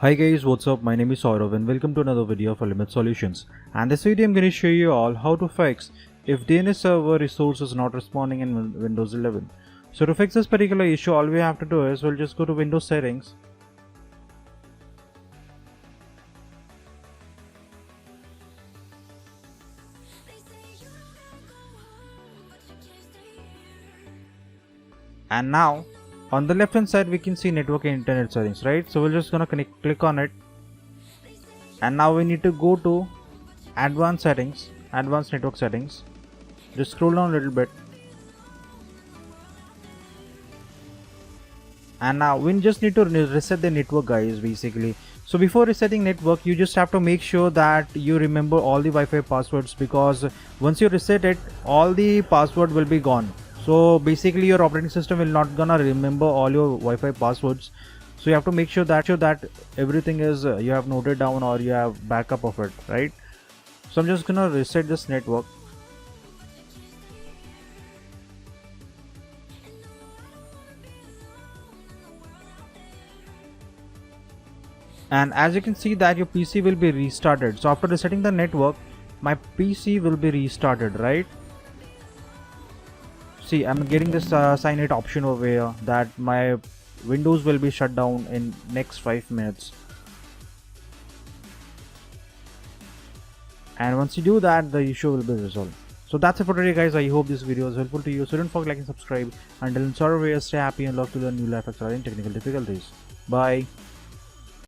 Hi guys, what's up? My name is Saurav and welcome to another video of Limit Solutions. And this video I'm going to show you all how to fix if DNS server resource is not responding in Windows 11. So to fix this particular issue, all we have to do is we'll just go to Windows settings. And now on the left hand side we can see network and internet settings, right? So we're just gonna click on it, and now we need to go to advanced settings, advanced network settings. Just scroll down a little bit, and now we just need to reset the network, guys, basically. So before resetting network, you just have to make sure that you remember all the Wi-Fi passwords, because once you reset it, all the password will be gone. So basically your operating system will not gonna remember all your Wi-Fi passwords. So you have to make sure that everything is you have noted down or you have backup of it, right? So I'm just gonna reset this network. And as you can see that your PC will be restarted. So after resetting the network, my PC will be restarted, right? See, I'm getting this sign it option over here that my Windows will be shut down in next 5 minutes. And once you do that, the issue will be resolved. So that's it for today, guys. I hope this video is helpful to you. So don't forget to like and subscribe. Until then, stay happy and love to learn new life hacks and technical difficulties. Bye.